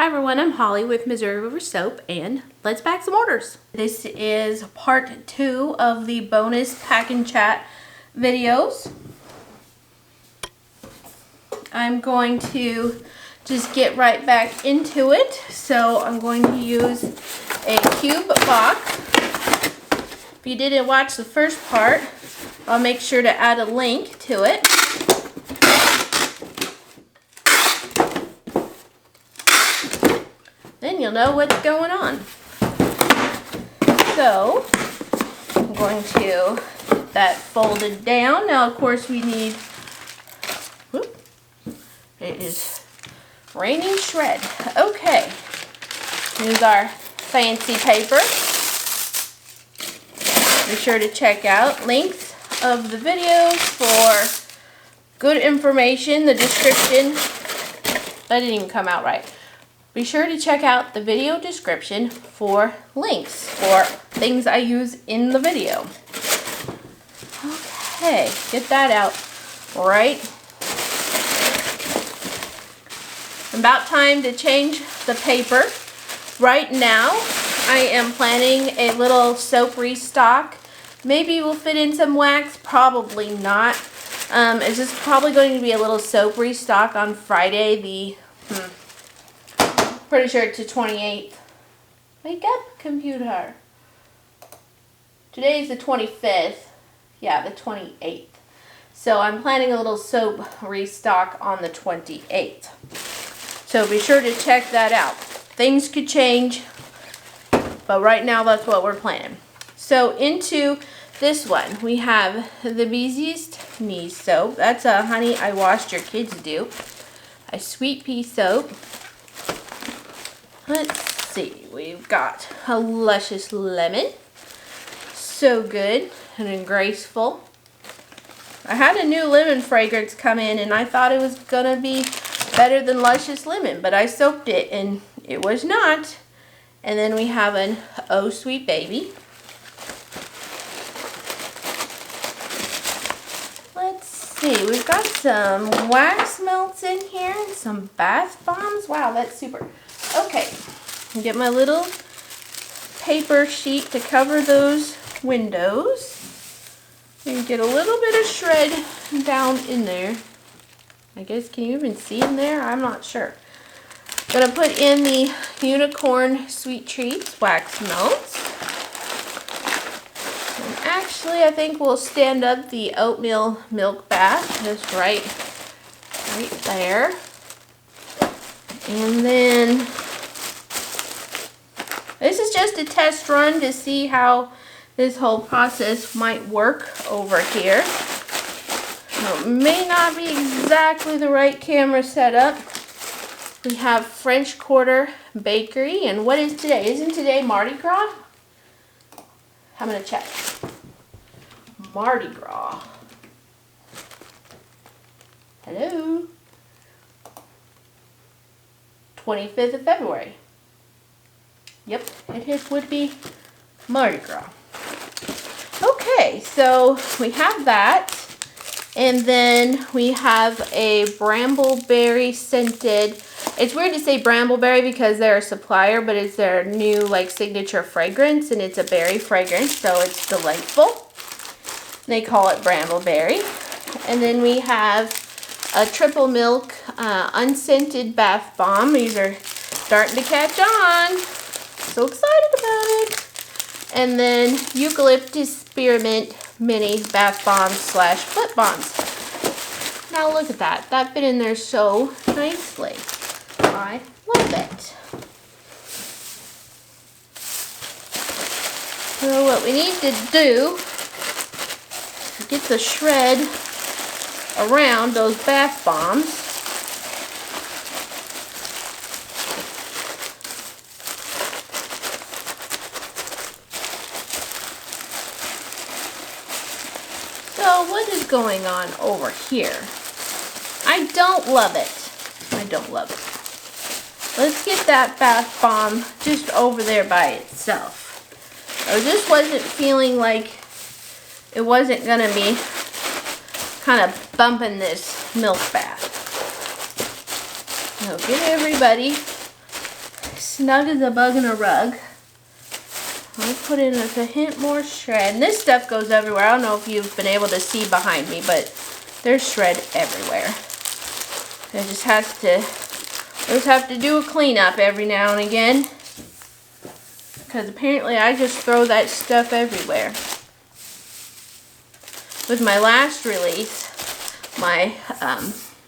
Hi everyone, I'm Holly with Missouri River Soap, and let's pack some orders. This is part 2 of the bonus pack and chat videos. I'm going to just get right back into it. So I'm going to use a cube box. If you didn't watch the first part, I'll make sure to add a link to it. Then you'll know what's going on. So, I'm going to get that folded down. Now, of course, we need, whoop, it is raining shred. Okay, here's our fancy paper. Be sure to check out links of the videos for good information, the description. That didn't even come out right. Be sure to check out the video description for links for things I use in the video. Okay, get that out right. About time to change the paper. Right now, I am planning a little soap restock. Maybe we'll fit in some wax, probably not. It's just probably going to be a little soap restock on Friday, pretty sure it's the 28th. Wake up, computer. Today's the 25th. Yeah, the 28th. So I'm planning a little soap restock on the 28th. So be sure to check that out. Things could change, but right now that's what we're planning. So into this one, we have the Beeziest Me soap. That's a Honey I Washed Your Kids Do. A Sweet Pea soap. Let's see, we've got a Luscious Lemon. So good and graceful. I had a new lemon fragrance come in and I thought it was going to be better than Luscious Lemon, but I soaked it and it was not. And then we have an Oh Sweet Baby. Let's see, we've got some wax melts in here and some bath bombs. Wow, that's super. Okay, get my little paper sheet to cover those windows. And get a little bit of shred down in there. I guess, can you even see in there? I'm not sure. Gonna put in the Unicorn Sweet Treats wax melts. And actually, I think we'll stand up the oatmeal milk bath just right there. And then this is just a test run to see how this whole process might work over here. It may not be exactly the right camera setup. We have French Quarter Bakery, and what is today? Isn't today Mardi Gras? I'm gonna check. Mardi Gras. Hello? 25th of February. Yep, it would be Mardi Gras. Okay, so we have that. And then we have a Brambleberry scented. It's weird to say Brambleberry because they're a supplier, but it's their new signature fragrance, and it's a berry fragrance, so it's delightful. They call it Brambleberry. And then we have a Triple Milk unscented bath bomb. These are starting to catch on. So excited about it. And then Eucalyptus Spearmint mini bath bombs / flip bombs. Now look at that. That fit in there so nicely. I love it. So what we need to do is get the shred around those bath bombs. So what is going on over here? I don't love it. I don't love it. Let's get that bath bomb just over there by itself. I just wasn't feeling like it wasn't going to be kind of bumping this milk bath. So get everybody snug as a bug in a rug. I'll put in a hint more shred. And this stuff goes everywhere. I don't know if you've been able to see behind me, but there's shred everywhere. I just have to do a cleanup every now and again. Because apparently I just throw that stuff everywhere. With my last release, I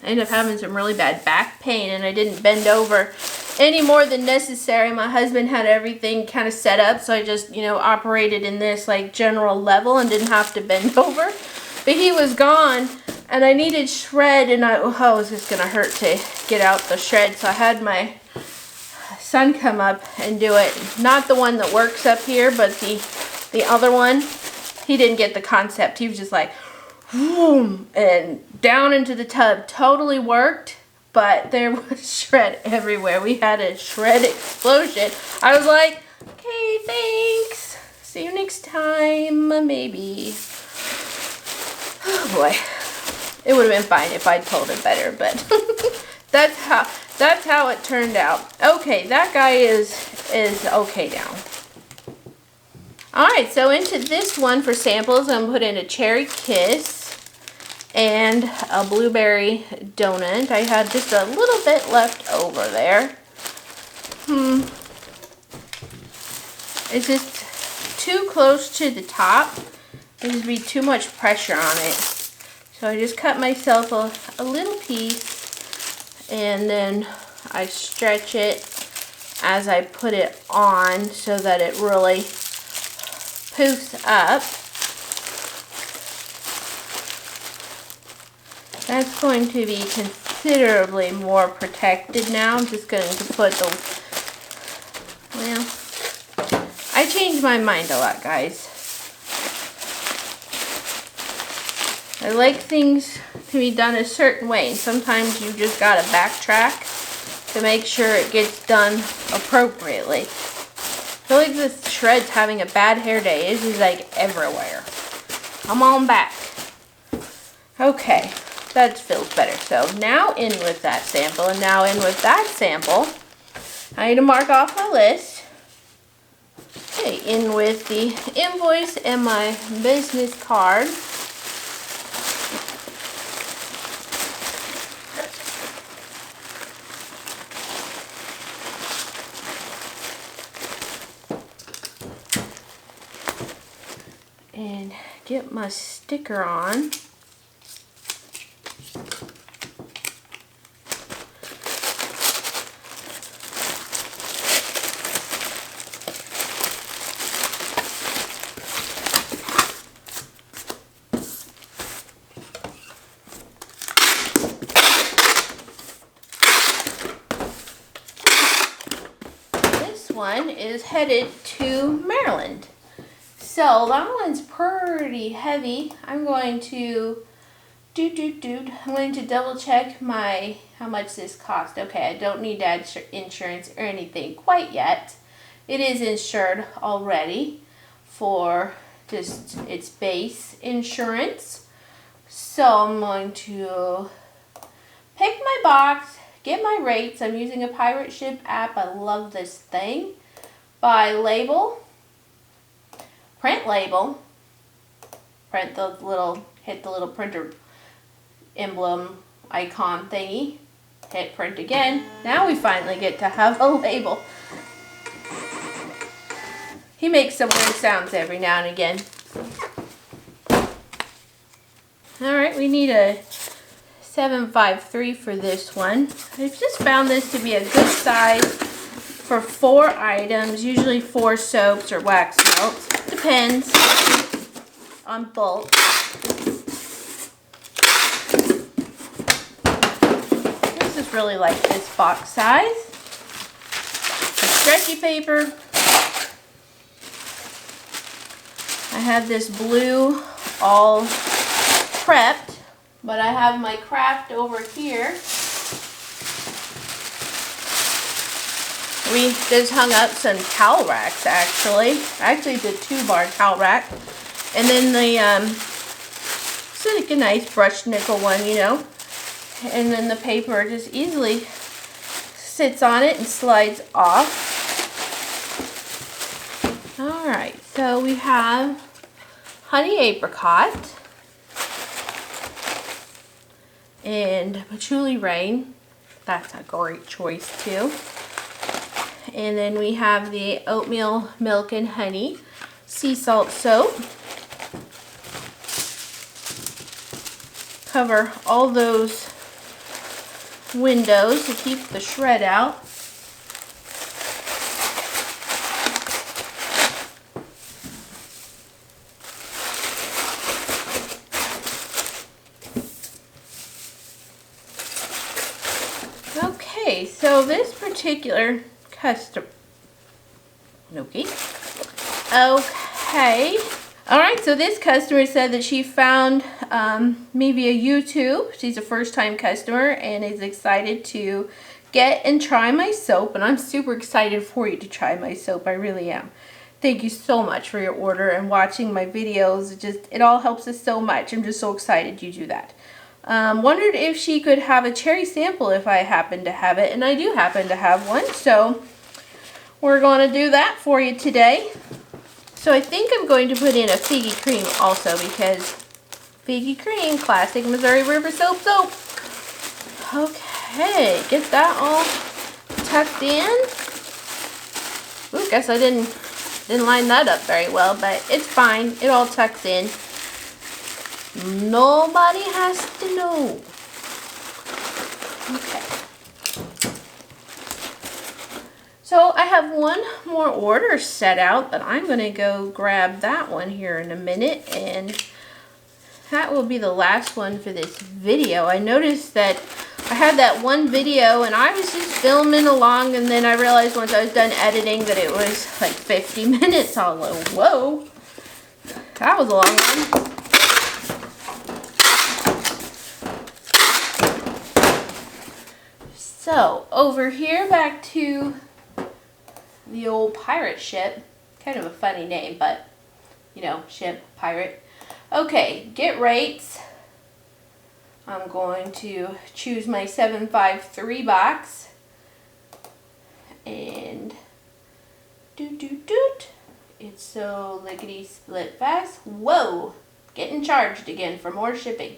ended up having some really bad back pain, and I didn't bend over any more than necessary. My husband had everything kind of set up, so I just, operated in this like general level and didn't have to bend over. But he was gone, and I needed shred, and it was just gonna hurt to get out the shred. So I had my son come up and do it. Not the one that works up here, but the other one. He didn't get the concept. He was just like, boom, and down into the tub. Totally worked, but there was shred everywhere. We had a shred explosion. I was like, okay, thanks. See you next time, maybe. Oh boy. It would have been fine if I'd told it better, but that's how it turned out. Okay, that guy is okay now. Alright, so into this one for samples, I'm going to put in a Cherry Kiss and a Blueberry Donut. I had just a little bit left over there. It's just too close to the top. There's going to be too much pressure on it. So I just cut myself a little piece, and then I stretch it as I put it on so that it really poofs up. That's going to be considerably more protected now. I'm just going to put I changed my mind a lot, guys. I like things to be done a certain way, and sometimes you just gotta backtrack to make sure it gets done appropriately. I feel like this shred's having a bad hair day. It's just like everywhere. Come on back. Okay, that feels better. So now in with that sample, and now in with that sample. I need to mark off my list. Okay, in with the invoice and my business card. And get my sticker on. This one is headed to Maryland. So that one's pretty heavy. I'm going to I'm going to double check how much this cost. Okay, I don't need to add insurance or anything quite yet. It is insured already for just its base insurance. So I'm going to pick my box, get my rates. I'm using a Pirate Ship app. I love this thing. By label. Print label, hit the little printer emblem icon thingy, hit print again. Now we finally get to have a label. He makes some weird sounds every now and again. Alright, we need a 753 for this one. I've just found this to be a good size for 4 items, usually 4 soaps or wax melts. Depends on bulk. This is really like this box size. Some stretchy paper. I have this blue all prepped, but I have my craft over here. We just hung up some towel racks, actually. It's a 2-bar towel rack. And then it's like a nice brushed nickel one, And then the paper just easily sits on it and slides off. All right, so we have honey apricot and patchouli rain. That's a great choice too. And then we have the oatmeal milk and honey sea salt soap. Cover all those windows to keep the shred out. Okay, so this particular customer, okay. Alright, so this customer said that she found me via YouTube. She's a first-time customer and is excited to get and try my soap. And I'm super excited for you to try my soap. I really am. Thank you so much for your order and watching my videos. It all helps us so much. I'm just so excited you do that. Wondered if she could have a cherry sample if I happen to have it. And I do happen to have one. So we're going to do that for you today. So I think I'm going to put in a figgy cream also because figgy cream, classic Missouri River soap. Okay, get that all tucked in. Ooh, guess I didn't line that up very well, but it's fine. It all tucks in. Nobody has to know. Okay. So I have one more order set out, but I'm going to go grab that one here in a minute, and that will be the last one for this video. I noticed that I had that one video and I was just filming along, and then I realized once I was done editing that it was like 50 minutes. I was like, whoa, that was a long one. So over here, back to the old pirate ship. Kind of a funny name, but you know, ship, pirate. Okay, get rates. I'm going to choose my 753 box. And doot doot doot. It's so lickety split fast. Whoa! Getting charged again for more shipping.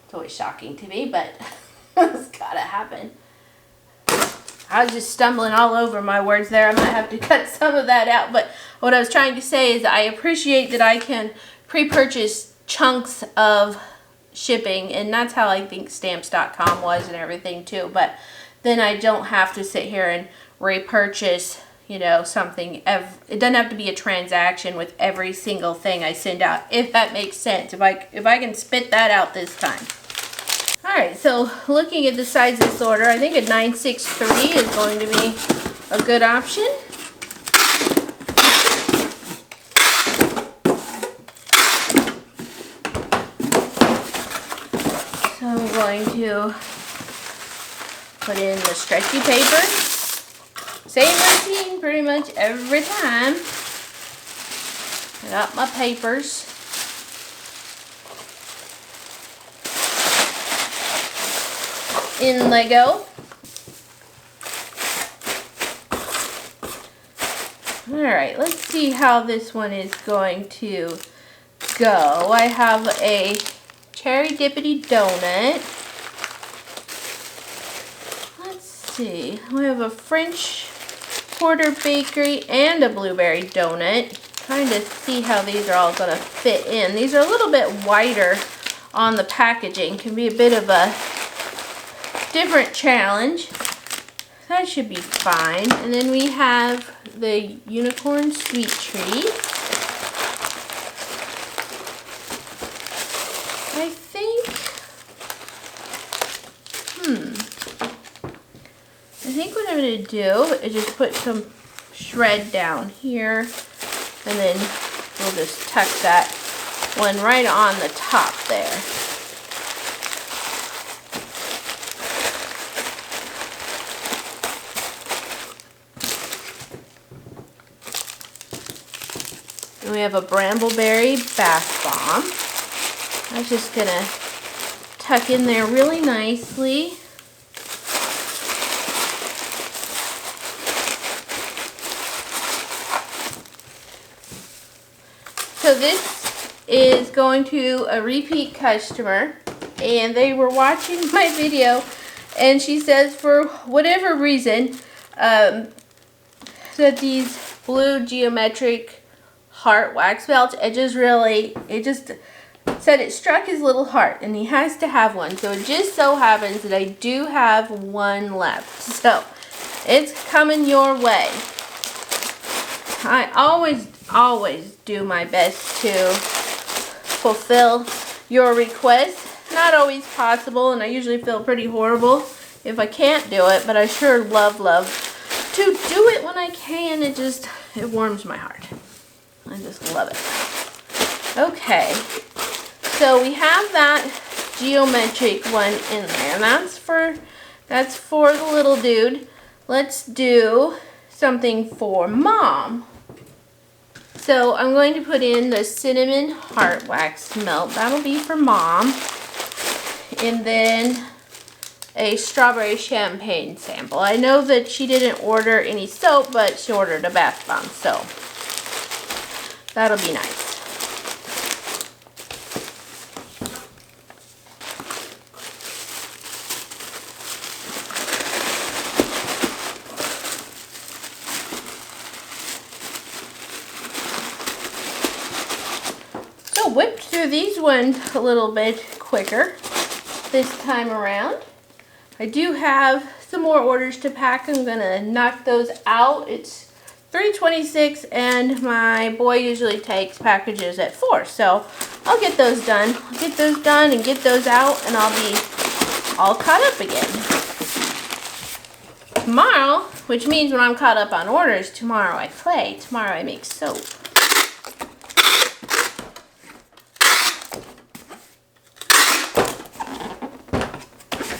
It's always shocking to me, but it's gotta happen. I was just stumbling all over my words there. I might have to cut some of that out. But what I was trying to say is I appreciate that I can pre-purchase chunks of shipping. And that's how I think Stamps.com was and everything too. But then I don't have to sit here and repurchase, you know, something. It doesn't have to be a transaction with every single thing I send out, if that makes sense. If I can spit that out this time. Alright, so looking at the size of this order, I think a 963 is going to be a good option. So I'm going to put in the stretchy paper. Same routine pretty much every time. I got my papers. In Lego. Alright, let's see how this one is going to go. I have a cherry dippity donut. Let's see. We have a French Porter Bakery and a blueberry donut. Trying to see how these are all going to fit in. These are a little bit wider on the packaging. Can be a bit of a different challenge. That should be fine. And then we have the unicorn sweet treat. I think what I'm going to do is just put some shred down here, and then we'll just tuck that one right on the top there. And we have a Brambleberry Bath Bomb. I'm just going to tuck in there really nicely. So this is going to a repeat customer, and they were watching my video, and she says for whatever reason, that these blue geometric heart wax melts, it just said it struck his little heart, and he has to have one. So it just so happens that I do have one left. So it's coming your way. I always do my best to fulfill your requests. Not always possible, and I usually feel pretty horrible if I can't do it, but I sure love to do it when I can. It warms my heart. I just love it. Okay, so we have that geometric one in there, and that's for the little dude. Let's do something for Mom. So I'm going to put in the cinnamon heart wax melt. That'll be for Mom. And then a strawberry champagne sample. I know that she didn't order any soap, but she ordered a bath bomb, so that'll be nice. So whipped through these ones a little bit quicker this time around. I do have some more orders to pack. I'm gonna knock those out. It's 3:26 and my boy usually takes packages at 4, so I'll get those done. I'll get those done and get those out, and I'll be all caught up again. Tomorrow, which means when I'm caught up on orders, tomorrow I play. Tomorrow I make soap.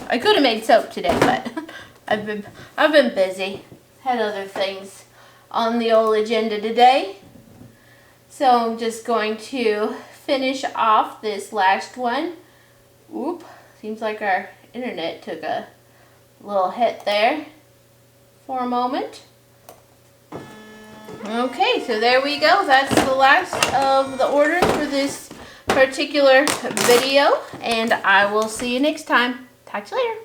I could have made soap today, but I've been busy. Had other things on the old agenda today. So I'm just going to finish off this last one. Oop, seems like our internet took a little hit there for a moment. Okay, so there we go. That's the last of the orders for this particular video, and I will see you next time. Talk to you later.